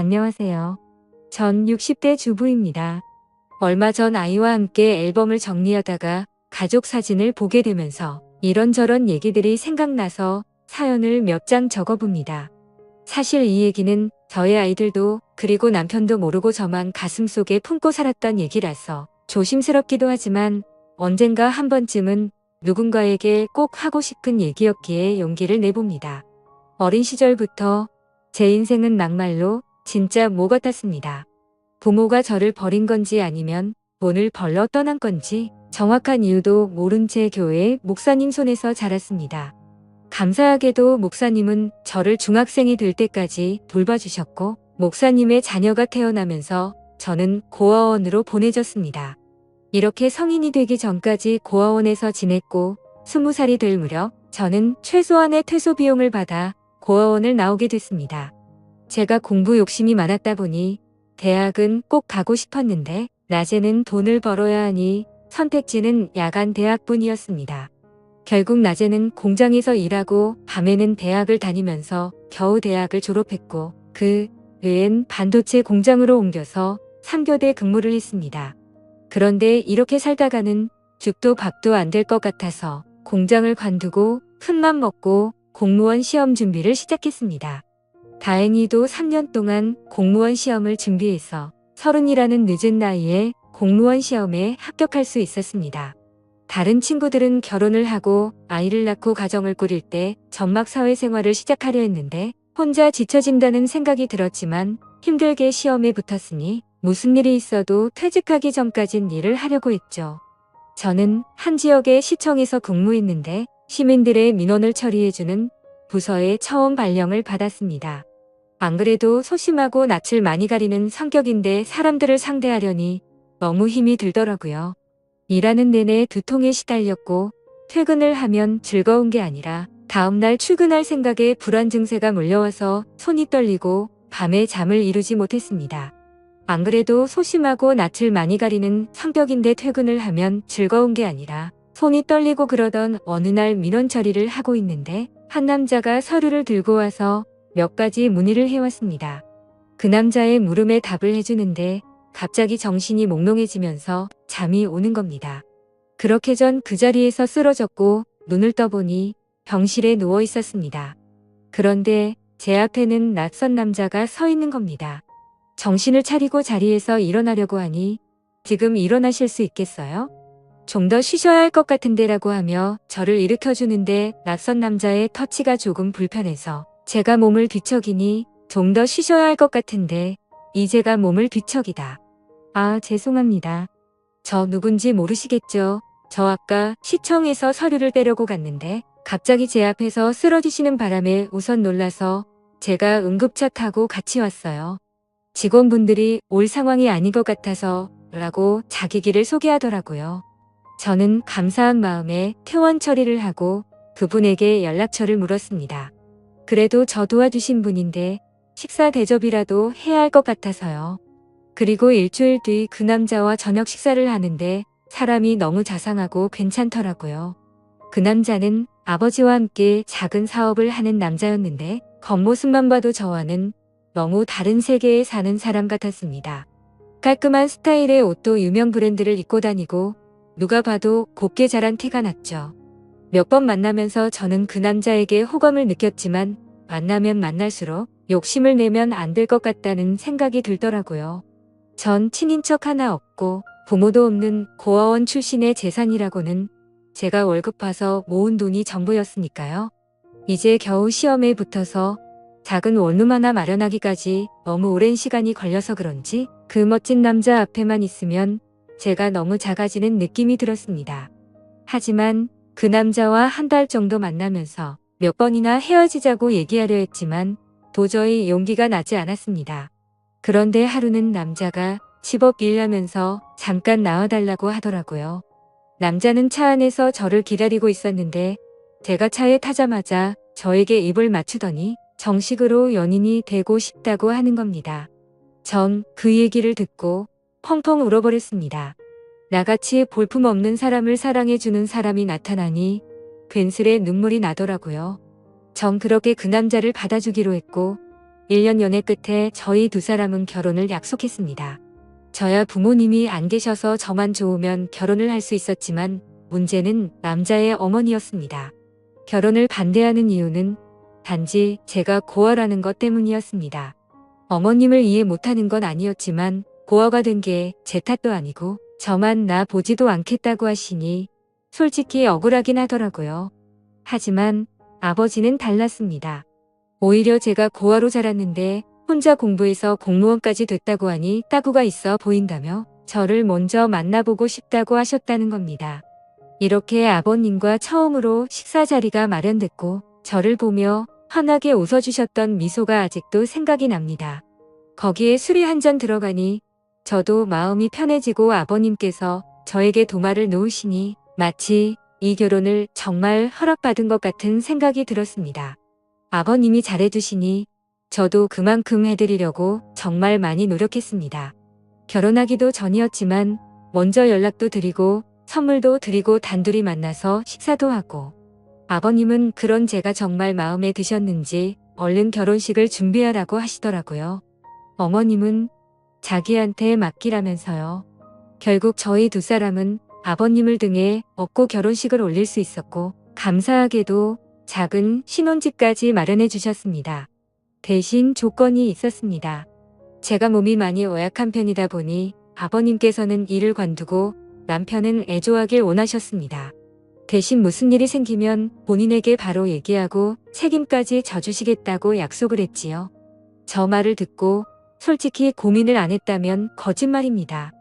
안녕하세요. 전 60대 주부입니다. 얼마 전 아이와 함께 앨범을 정리하다가 가족 사진을 보게 되면서 이런저런 얘기들이 생각나서 사연을 몇 장 적어봅니다. 사실 이 얘기는 저의 아이들도 그리고 남편도 모르고 저만 가슴속에 품고 살았던 얘기라서 조심스럽기도 하지만 언젠가 한 번쯤은 누군가에게 꼭 하고 싶은 얘기였기에 용기를 내봅니다. 어린 시절부터 제 인생은 막말로 진짜 모 같았습니다. 부모가 저를 버린 건지 아니면 돈을 벌러 떠난 건지 정확한 이유도 모른 채 교회 목사님 손에서 자랐습니다. 감사하게도 목사님은 저를 중학생이 될 때까지 돌봐주셨고 목사님의 자녀가 태어나면서 저는 고아원으로 보내졌습니다. 이렇게 성인이 되기 전까지 고아원에서 지냈고 20살이 될 무렵 저는 최소한의 퇴소 비용을 받아 고아원을 나오게 됐습니다. 제가 공부 욕심이 많았다 보니 대학은 꼭 가고 싶었는데 낮에는 돈을 벌어야 하니 선택지는 야간 대학뿐이었습니다. 결국 낮에는 공장에서 일하고 밤에는 대학을 다니면서 겨우 대학을 졸업했고 그 후엔 반도체 공장으로 옮겨서 3교대 근무를 했습니다. 그런데 이렇게 살다가는 죽도 밥도 안 될 것 같아서 공장을 관두고 큰맘 먹고 공무원 시험 준비를 시작했습니다. 다행히도 3년 동안 공무원 시험을 준비해서 30이라는 늦은 나이에 공무원 시험에 합격할 수 있었습니다. 다른 친구들은 결혼을 하고 아이를 낳고 가정을 꾸릴 때 전막 사회생활을 시작하려 했는데 혼자 지쳐진다는 생각이 들었지만 힘들게 시험에 붙었으니 무슨 일이 있어도 퇴직하기 전까진 일을 하려고 했죠. 저는 한 지역의 시청에서 근무했는데 시민들의 민원을 처리해주는 부서에 처음 발령을 받았습니다. 안 그래도 소심하고 낯을 많이 가리는 성격인데 사람들을 상대하려니 너무 힘이 들더라고요. 일하는 내내 두통에 시달렸고 퇴근을 하면 즐거운 게 아니라 다음날 출근할 생각에 불안 증세가 몰려와서 손이 떨리고 밤에 잠을 이루지 못했습니다. 안 그래도 소심하고 낯을 많이 가리는 성격인데 퇴근을 하면 즐거운 게 아니라 손이 떨리고 그러던 어느 날 민원 처리를 하고 있는데 한 남자가 서류를 들고 와서 몇 가지 문의를 해왔습니다. 그 남자의 물음에 답을 해주는데 갑자기 정신이 몽롱해지면서 잠이 오는 겁니다. 그렇게 전 그 자리에서 쓰러졌고 눈을 떠보니 병실에 누워 있었습니다. 그런데 제 앞에는 낯선 남자가 서 있는 겁니다. 정신을 차리고 자리에서 일어나려고 하니 지금 일어나실 수 있겠어요? 좀 더 쉬셔야 할 것 같은데라고 하며 저를 일으켜주는데 낯선 남자의 터치가 조금 불편해서 제가 몸을 뒤척이니 좀 더 쉬셔야 할 것 같은데 이제가 몸을 뒤척이다. 아, 죄송합니다. 저 누군지 모르시겠죠? 저 아까 시청에서 서류를 떼려고 갔는데 갑자기 제 앞에서 쓰러지시는 바람에 우선 놀라서 제가 응급차 타고 같이 왔어요. 직원분들이 올 상황이 아닌 것 같아서 라고 자기 길을 소개하더라고요. 저는 감사한 마음에 퇴원 처리를 하고 그분에게 연락처를 물었습니다. 그래도 저 도와주신 분인데 식사 대접이라도 해야 할 것 같아서요. 그리고 일주일 뒤 그 남자와 저녁 식사를 하는데 사람이 너무 자상하고 괜찮더라고요. 그 남자는 아버지와 함께 작은 사업을 하는 남자였는데 겉모습만 봐도 저와는 너무 다른 세계에 사는 사람 같았습니다. 깔끔한 스타일의 옷도 유명 브랜드를 입고 다니고 누가 봐도 곱게 자란 티가 났죠. 몇 번 만나면서 저는 그 남자에게 호감을 느꼈지만 만나면 만날수록 욕심을 내면 안 될 것 같다는 생각이 들더라고요. 전 친인척 하나 없고 부모도 없는 고아원 출신의 재산이라고는 제가 월급 봐서 모은 돈이 전부였으니까요. 이제 겨우 시험에 붙어서 작은 원룸 하나 마련하기까지 너무 오랜 시간이 걸려서 그런지 그 멋진 남자 앞에만 있으면 제가 너무 작아지는 느낌이 들었습니다. 하지만 그 남자와 한 달 정도 만나면서 몇 번이나 헤어지자고 얘기하려 했지만 도저히 용기가 나지 않았습니다. 그런데 하루는 남자가 집업 일하면서 잠깐 나와달라고 하더라고요. 남자는 차 안에서 저를 기다리고 있었는데 제가 차에 타자마자 저에게 입을 맞추더니 정식으로 연인이 되고 싶다고 하는 겁니다. 전 그 얘기를 듣고 펑펑 울어버렸습니다. 나같이 볼품없는 사람을 사랑해주는 사람이 나타나니 괜스레 눈물이 나더라고요. 전 그렇게 그 남자를 받아주기로 했고 1년 연애 끝에 저희 두 사람은 결혼을 약속했습니다. 저야 부모님이 안 계셔서 저만 좋으면 결혼을 할 수 있었지만 문제는 남자의 어머니였습니다. 결혼을 반대하는 이유는 단지 제가 고아라는 것 때문이었습니다. 어머님을 이해 못하는 건 아니었지만 고아가 된 게 제 탓도 아니고 저만 나 보지도 않겠다고 하시니 솔직히 억울하긴 하더라고요. 하지만 아버지는 달랐습니다. 오히려 제가 고아로 자랐는데 혼자 공부해서 공무원까지 됐다고 하니 따구가 있어 보인다며 저를 먼저 만나보고 싶다고 하셨다는 겁니다. 이렇게 아버님과 처음으로 식사 자리가 마련됐고 저를 보며 환하게 웃어주셨던 미소가 아직도 생각이 납니다. 거기에 술이 한 잔 들어가니 저도 마음이 편해지고 아버님께서 저에게 도마를 놓으시니 마치 이 결혼을 정말 허락받은 것 같은 생각이 들었습니다. 아버님이 잘해주시니 저도 그만큼 해드리려고 정말 많이 노력했습니다. 결혼하기도 전이었지만 먼저 연락도 드리고 선물도 드리고 단둘이 만나서 식사도 하고 아버님은 그런 제가 정말 마음에 드셨는지 얼른 결혼식을 준비하라고 하시더라고요. 어머님은 자기한테 맡기라면서요. 결국 저희 두 사람은 아버님을 등에 업고 결혼식을 올릴 수 있었고 감사하게도 작은 신혼집까지 마련해 주셨습니다. 대신 조건이 있었습니다. 제가 몸이 많이 허약한 편이다 보니 아버님께서는 일을 관두고 남편은 애조하길 원하셨습니다. 대신 무슨 일이 생기면 본인에게 바로 얘기하고 책임까지 져주시겠다고 약속을 했지요. 저 말을 듣고 솔직히 고민을 안 했다면 거짓말입니다.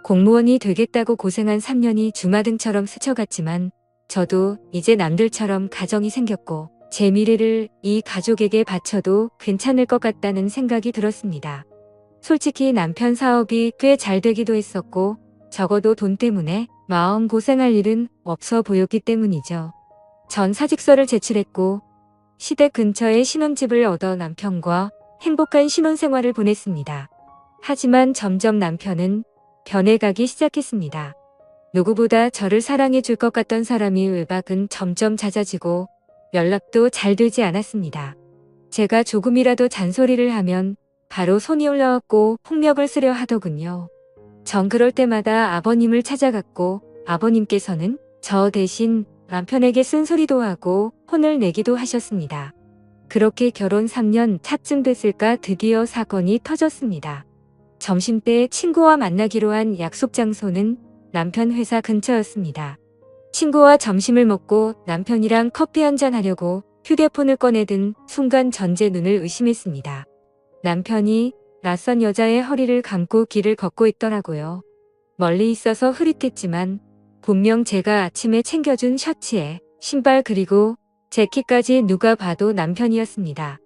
공무원이 되겠다고 고생한 3년이 주마등처럼 스쳐갔지만 저도 이제 남들처럼 가정이 생겼고 제 미래를 이 가족에게 바쳐도 괜찮을 것 같다는 생각이 들었습니다. 솔직히 남편 사업이 꽤 잘 되기도 했었고 적어도 돈 때문에 마음 고생할 일은 없어 보였기 때문이죠. 전 사직서를 제출했고 시댁 근처에 신혼집을 얻어 남편과 행복한 신혼생활을 보냈습니다. 하지만 점점 남편은 변해가기 시작했습니다. 누구보다 저를 사랑해 줄 것 같던 사람이 외박은 점점 잦아지고 연락도 잘 되지 않았습니다. 제가 조금이라도 잔소리를 하면 바로 손이 올라왔고 폭력을 쓰려 하더군요. 전 그럴 때마다 아버님을 찾아갔고 아버님께서는 저 대신 남편에게 쓴소리도 하고 혼을 내기도 하셨습니다. 그렇게 결혼 3년 차쯤 됐을까 드디어 사건이 터졌습니다. 점심때 친구와 만나기로 한 약속 장소는 남편 회사 근처였습니다. 친구와 점심을 먹고 남편이랑 커피 한잔 하려고 휴대폰을 꺼내든 순간 전 제 눈을 의심했습니다. 남편이 낯선 여자의 허리를 감고 길을 걷고 있더라고요. 멀리 있어서 흐릿했지만 분명 제가 아침에 챙겨준 셔츠에 신발 그리고 재킷까지 누가 봐도 남편이었습니다.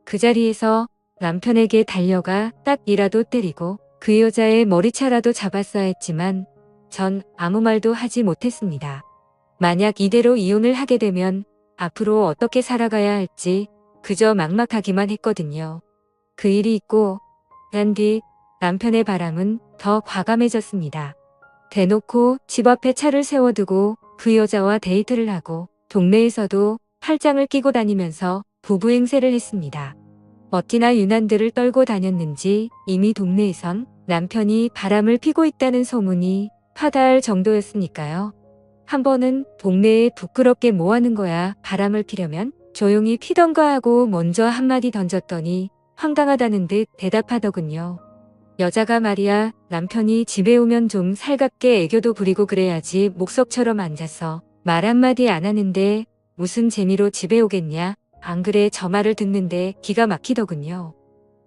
그 자리에서 남편에게 달려가 딱이라도 때리고 그 여자의 머리차라도 잡았어야 했지만 전 아무 말도 하지 못했습니다. 만약 이대로 이혼을 하게 되면 앞으로 어떻게 살아가야 할지 그저 막막하기만 했거든요. 그 일이 있고 난 뒤 남편의 바람은 더 과감해졌습니다. 대놓고 집 앞에 차를 세워두고 그 여자와 데이트를 하고 동네에서도 팔짱을 끼고 다니면서 부부 행세를 했습니다. 어찌나 유난들을 떨고 다녔는지 이미 동네에선 남편이 바람을 피고 있다는 소문이 파다할 정도였으니까요. 한 번은 동네에 부끄럽게 뭐하는 거야 바람을 피려면 조용히 피던가 하고 먼저 한마디 던졌더니 황당하다는 듯 대답하더군요. 여자가 말이야 남편이 집에 오면 좀 살갑게 애교도 부리고 그래야지 목석처럼 앉아서 말 한마디 안 하는데 무슨 재미로 집에 오겠냐. 안 그래 저 말을 듣는데 기가 막히더군요.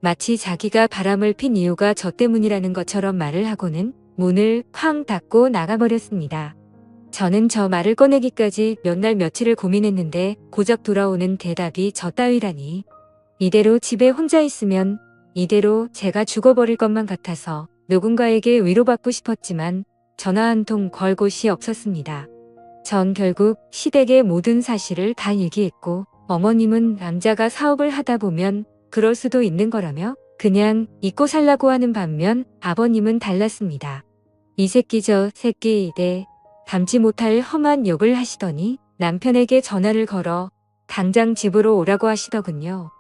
마치 자기가 바람을 핀 이유가 저 때문이라는 것처럼 말을 하고는 문을 쾅 닫고 나가버렸습니다. 저는 저 말을 꺼내기까지 몇 날 며칠을 고민했는데 고작 돌아오는 대답이 저 따위라니. 이대로 집에 혼자 있으면 이대로 제가 죽어버릴 것만 같아서 누군가에게 위로받고 싶었지만 전화 한 통 걸 곳이 없었습니다. 전 결국 시댁에 모든 사실을 다 얘기했고 어머님은 남자가 사업을 하다 보면 그럴 수도 있는 거라며 그냥 잊고 살라고 하는 반면 아버님은 달랐습니다. 이 새끼 저 새끼 이래 담지 못할 험한 욕을 하시더니 남편에게 전화를 걸어 당장 집으로 오라고 하시더군요.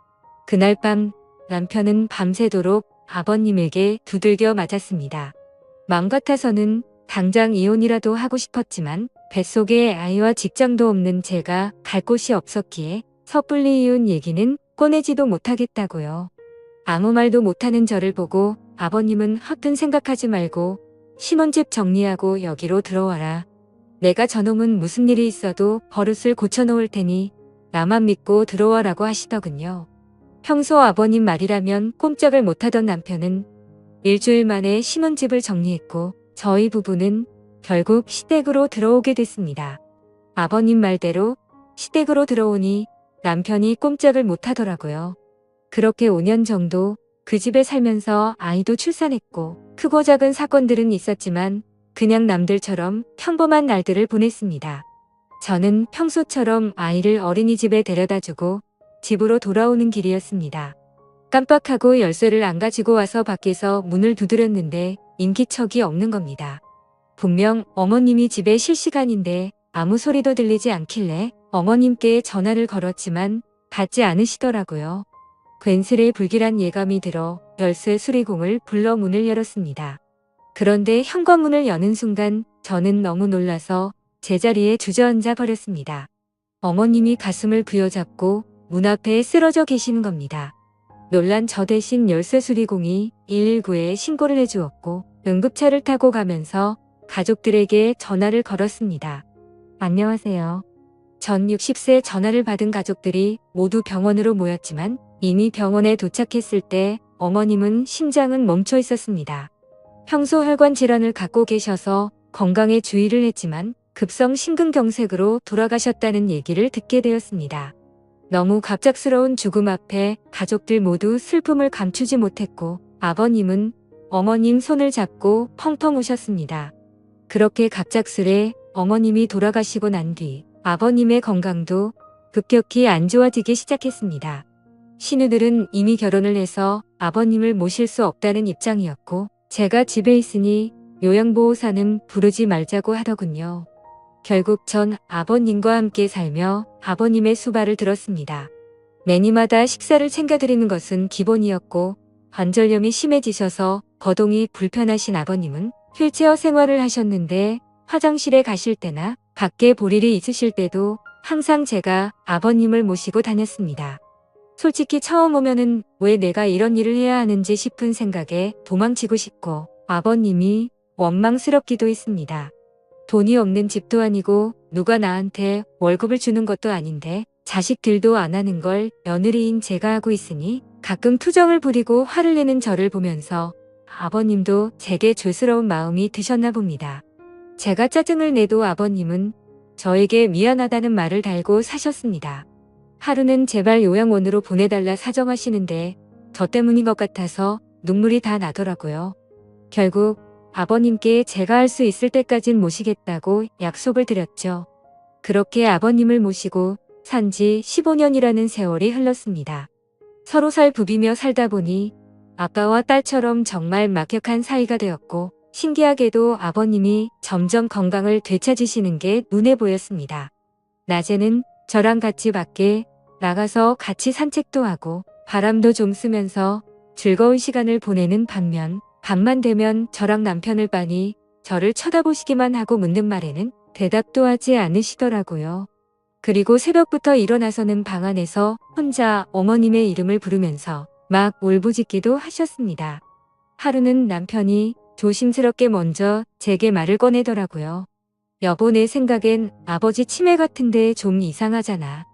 그날 밤 남편은 밤새도록 아버님에게 두들겨 맞았습니다. 마음 같아서는 당장 이혼이라도 하고 싶었지만 뱃속에 아이와 직장도 없는 제가 갈 곳이 없었기에 섣불리 이혼 얘기는 꺼내지도 못하겠다고요. 아무 말도 못하는 저를 보고 아버님은 허튼 생각하지 말고 신혼집 정리하고 여기로 들어와라. 내가 저놈은 무슨 일이 있어도 버릇을 고쳐놓을 테니 나만 믿고 들어와라고 하시더군요. 평소 아버님 말이라면 꼼짝을 못하던 남편은 일주일 만에 신혼집을 정리했고 저희 부부는 결국 시댁으로 들어오게 됐습니다. 아버님 말대로 시댁으로 들어오니 남편이 꼼짝을 못하더라고요. 그렇게 5년 정도 그 집에 살면서 아이도 출산했고 크고 작은 사건들은 있었지만 그냥 남들처럼 평범한 날들을 보냈습니다. 저는 평소처럼 아이를 어린이집에 데려다주고 집으로 돌아오는 길이었습니다. 깜빡하고 열쇠를 안 가지고 와서 밖에서 문을 두드렸는데 인기척이 없는 겁니다. 분명 어머님이 집에 쉴 시간인데 아무 소리도 들리지 않길래 어머님께 전화를 걸었지만 받지 않으시더라고요. 괜스레 불길한 예감이 들어 열쇠 수리공을 불러 문을 열었습니다. 그런데 현관문을 여는 순간 저는 너무 놀라서 제자리에 주저앉아 버렸습니다. 어머님이 가슴을 부여잡고 문 앞에 쓰러져 계시는 겁니다. 놀란 저 대신 열쇠 수리공이 119에 신고를 해주었고 응급차를 타고 가면서 가족들에게 전화를 걸었습니다. 안녕하세요. 전 60세 전화를 받은 가족들이 모두 병원으로 모였지만 이미 병원에 도착했을 때 어머님은 심장은 멈춰 있었습니다. 평소 혈관 질환을 갖고 계셔서 건강에 주의를 했지만 급성 심근경색으로 돌아가셨다는 얘기를 듣게 되었습니다. 너무 갑작스러운 죽음 앞에 가족들 모두 슬픔을 감추지 못했고 아버님은 어머님 손을 잡고 펑펑 우셨습니다. 그렇게 갑작스레 어머님이 돌아가시고 난 뒤 아버님의 건강도 급격히 안 좋아지기 시작했습니다. 시누들은 이미 결혼을 해서 아버님을 모실 수 없다는 입장이었고 제가 집에 있으니 요양보호사는 부르지 말자고 하더군요. 결국 전 아버님과 함께 살며 아버님의 수발을 들었습니다. 매니마다 식사를 챙겨드리는 것은 기본이었고 관절염이 심해지셔서 거동이 불편하신 아버님은 휠체어 생활을 하셨는데 화장실에 가실 때나 밖에 볼 일이 있으실 때도 항상 제가 아버님을 모시고 다녔습니다. 솔직히 처음 오면은 왜 내가 이런 일을 해야 하는지 싶은 생각에 도망치고 싶고 아버님이 원망스럽기도 했습니다. 돈이 없는 집도 아니고 누가 나한테 월급을 주는 것도 아닌데 자식들도 안 하는 걸 며느리인 제가 하고 있으니 가끔 투정을 부리고 화를 내는 저를 보면서 아버님도 제게 죄스러운 마음이 드셨나 봅니다. 제가 짜증을 내도 아버님은 저에게 미안하다는 말을 달고 사셨습니다. 하루는 제발 요양원으로 보내달라 사정하시는데 저 때문인 것 같아서 눈물이 다 나더라고요. 결국 아버님께 제가 할 수 있을 때까진 모시겠다고 약속을 드렸죠. 그렇게 아버님을 모시고 산 지 15년이라는 세월이 흘렀습니다. 서로 살 부비며 살다 보니 아빠와 딸처럼 정말 막역한 사이가 되었고 신기하게도 아버님이 점점 건강을 되찾으시는 게 눈에 보였습니다. 낮에는 저랑 같이 밖에 나가서 같이 산책도 하고 바람도 좀 쐬면서 즐거운 시간을 보내는 반면 밤만 되면 저랑 남편을 빤히 저를 쳐다보시기만 하고 묻는 말에는 대답도 하지 않으시더라고요. 그리고 새벽부터 일어나서는 방 안에서 혼자 어머님의 이름을 부르면서 막 울부짖기도 하셨습니다. 하루는 남편이 조심스럽게 먼저 제게 말을 꺼내더라고요. 여보, 내 생각엔 아버지 치매 같은데 좀 이상하잖아.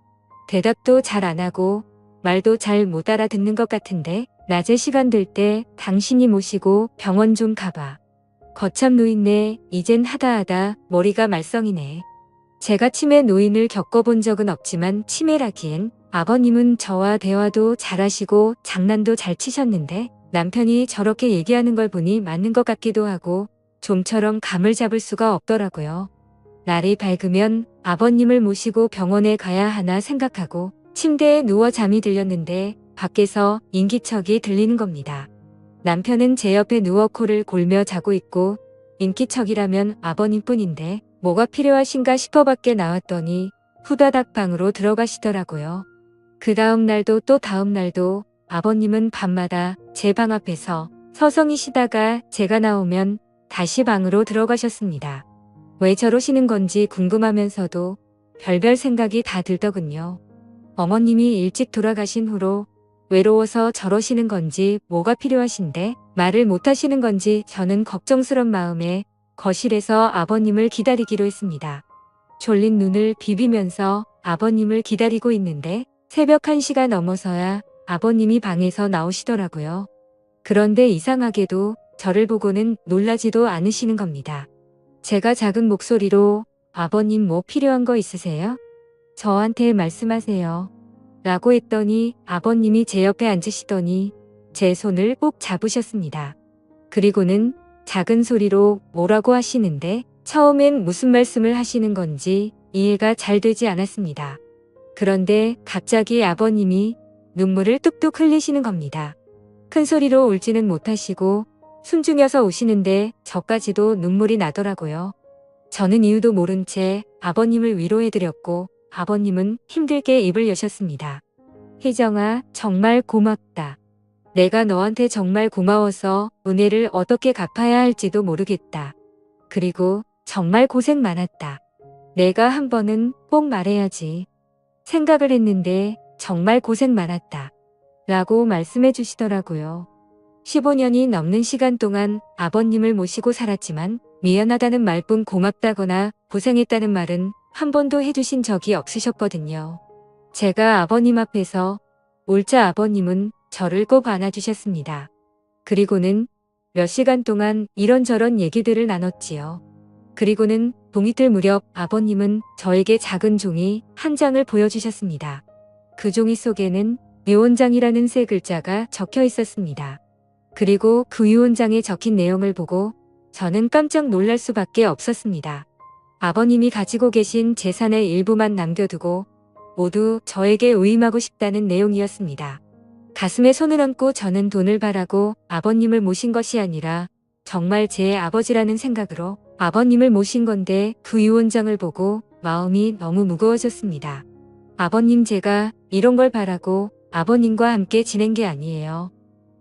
대답도 잘 안 하고 말도 잘 못 알아듣는 것 같은데 낮에 시간 될 때 당신이 모시고 병원 좀 가봐. 거참 노인네, 이젠 하다 머리가 말썽이네. 제가 치매 노인을 겪어본 적은 없지만 치매라기엔 아버님은 저와 대화도 잘하시고 장난도 잘 치셨는데 남편이 저렇게 얘기하는 걸 보니 맞는 것 같기도 하고 좀처럼 감을 잡을 수가 없더라고요. 날이 밝으면 아버님을 모시고 병원에 가야 하나 생각하고 침대에 누워 잠이 들렸는데 밖에서 인기척이 들리는 겁니다. 남편은 제 옆에 누워 코를 골며 자고 있고 인기척이라면 아버님뿐인데 뭐가 필요하신가 싶어 밖에 나왔더니 후다닥 방으로 들어가시더라고요. 그 다음 날도 또 다음 날도 아버님은 밤마다 제 방 앞에서 서성이시다가 제가 나오면 다시 방으로 들어가셨습니다. 왜 저러시는 건지 궁금하면서도 별별 생각이 다 들더군요. 어머님이 일찍 돌아가신 후로 외로워서 저러시는 건지 뭐가 필요하신데 말을 못하시는 건지 저는 걱정스런 마음에 거실에서 아버님을 기다리기로 했습니다. 졸린 눈을 비비면서 아버님을 기다리고 있는데 새벽 1시가 넘어서야 아버님이 방에서 나오시더라고요. 그런데 이상하게도 저를 보고는 놀라지도 않으시는 겁니다. 제가 작은 목소리로 아버님 뭐 필요한 거 있으세요? 저한테 말씀하세요. 라고 했더니 아버님이 제 옆에 앉으시더니 제 손을 꼭 잡으셨습니다. 그리고는 작은 소리로 뭐라고 하시는데 처음엔 무슨 말씀을 하시는 건지 이해가 잘 되지 않았습니다. 그런데 갑자기 아버님이 눈물을 뚝뚝 흘리시는 겁니다. 큰 소리로 울지는 못하시고 숨죽여서 우시는데 저까지도 눈물이 나더라고요. 저는 이유도 모른 채 아버님을 위로해드렸고 아버님은 힘들게 입을 여셨습니다. 혜정아, 정말 고맙다. 내가 너한테 정말 고마워서 은혜를 어떻게 갚아야 할지도 모르겠다. 그리고 정말 고생 많았다. 내가 한 번은 꼭 말해야지. 생각을 했는데 정말 고생 많았다. 라고 말씀해 주시더라고요. 15년이 넘는 시간 동안 아버님을 모시고 살았지만 미안하다는 말뿐 고맙다거나 고생했다는 말은 한 번도 해주신 적이 없으셨거든요. 제가 아버님 앞에서 울자 아버님은 저를 꼭 안아주셨습니다. 그리고는 몇 시간 동안 이런저런 얘기들을 나눴지요. 그리고는 동이틀 무렵 아버님은 저에게 작은 종이 한 장을 보여주셨습니다. 그 종이 속에는 유언장이라는 세 글자가 적혀 있었습니다. 그리고 그 유언장에 적힌 내용을 보고 저는 깜짝 놀랄 수밖에 없었습니다. 아버님이 가지고 계신 재산의 일부만 남겨두고 모두 저에게 위임하고 싶다는 내용이었습니다. 가슴에 손을 얹고 저는 돈을 바라고 아버님을 모신 것이 아니라 정말 제 아버지라는 생각으로 아버님을 모신 건데 그 유언장을 보고 마음이 너무 무거워졌습니다. 아버님, 제가 이런 걸 바라고 아버님과 함께 지낸 게 아니에요.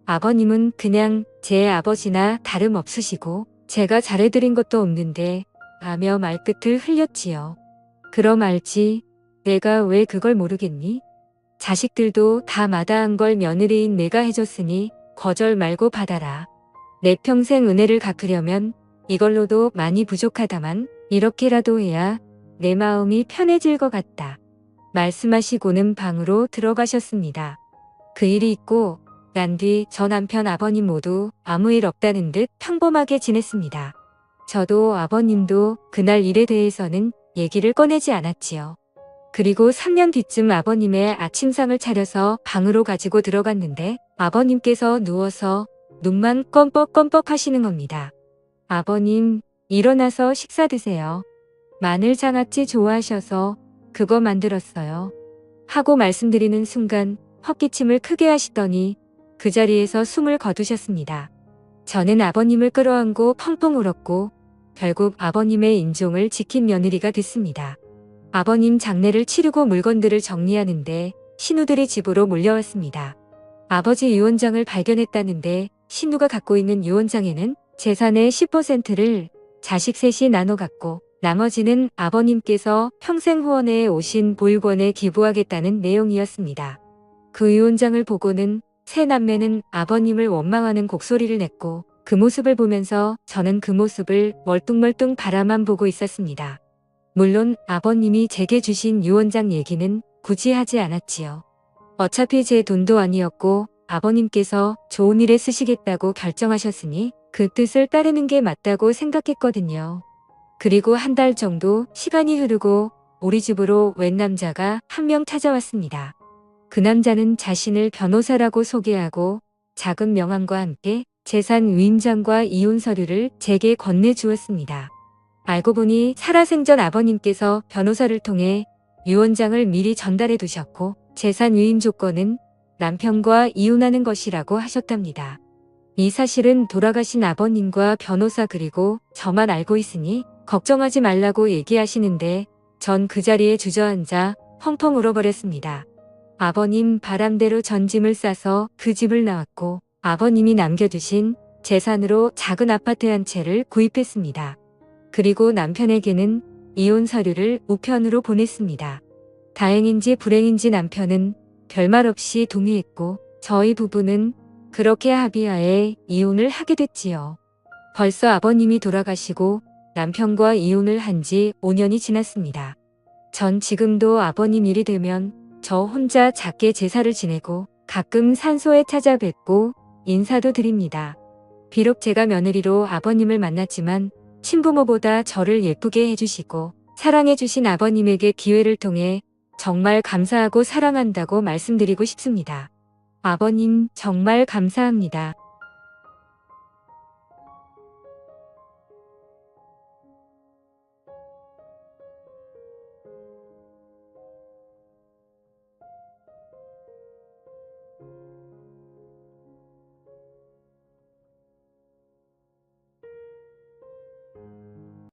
아버님은 그냥 제 아버지나 다름없으시고 제가 잘해드린 것도 없는데 라며 말끝을 흘렸지요. 그럼 알지. 내가 왜 그걸 모르겠니? 자식들도 다 마다한 걸 며느리인 내가 해줬으니 거절 말고 받아라. 내 평생 은혜를 갚으려면 이걸로도 많이 부족하다만 이렇게라도 해야 내 마음이 편해질 것 같다. 말씀하시고는 방으로 들어가셨습니다. 그 일이 있고 난 뒤 저 남편 아버님 모두 아무 일 없다는 듯 평범하게 지냈습니다. 저도 아버님도 그날 일에 대해서는 얘기를 꺼내지 않았지요. 그리고 3년 뒤쯤 아버님의 아침상을 차려서 방으로 가지고 들어갔는데 아버님께서 누워서 눈만 껌뻑껌뻑 하시는 겁니다. 아버님, 일어나서 식사 드세요. 마늘 장아찌 좋아하셔서 그거 만들었어요. 하고 말씀드리는 순간 헛기침을 크게 하시더니 그 자리에서 숨을 거두셨습니다. 저는 아버님을 끌어안고 펑펑 울었고 결국 아버님의 인종을 지킨 며느리가 됐습니다. 아버님 장례를 치르고 물건들을 정리하는데 신우들이 집으로 몰려왔습니다. 아버지 유언장을 발견했다는데 신우가 갖고 있는 유언장에는 재산의 10%를 자식 셋이 나눠 갖고 나머지는 아버님께서 평생 후원해 오신 보육원에 기부하겠다는 내용이었습니다. 그 유언장을 보고는 세 남매는 아버님을 원망하는 곡소리를 냈고 그 모습을 보면서 저는 그 모습을 멀뚱멀뚱 바라만 보고 있었습니다. 물론 아버님이 제게 주신 유언장 얘기는 굳이 하지 않았지요. 어차피 제 돈도 아니었고 아버님께서 좋은 일에 쓰시겠다고 결정하셨으니 그 뜻을 따르는 게 맞다고 생각했거든요. 그리고 한 달 정도 시간이 흐르고 우리 집으로 웬 남자가 한 명 찾아왔습니다. 그 남자는 자신을 변호사라고 소개하고 작은 명함과 함께 재산 위임장과 이혼 서류를 제게 건네주었습니다. 알고 보니 살아생전 아버님께서 변호사를 통해 유언장을 미리 전달해 두셨고 재산 위임 조건은 남편과 이혼하는 것이라고 하셨답니다. 이 사실은 돌아가신 아버님과 변호사 그리고 저만 알고 있으니 걱정하지 말라고 얘기하시는데 전 그 자리에 주저앉아 펑펑 울어버렸습니다. 아버님 바람대로 전짐을 싸서 그 집을 나왔고 아버님이 남겨두신 재산으로 작은 아파트 한 채를 구입했습니다. 그리고 남편에게는 이혼 서류를 우편으로 보냈습니다. 다행인지 불행인지 남편은 별말 없이 동의했고 저희 부부는 그렇게 합의하에 이혼을 하게 됐지요. 벌써 아버님이 돌아가시고 남편과 이혼을 한 지 5년이 지났습니다. 전 지금도 아버님 일이 되면 저 혼자 작게 제사를 지내고 가끔 산소에 찾아뵙고 인사도 드립니다. 비록 제가 며느리로 아버님을 만났지만 친부모보다 저를 예쁘게 해주시고 사랑해주신 아버님에게 기회를 통해 정말 감사하고 사랑한다고 말씀드리고 싶습니다. 아버님 정말 감사합니다.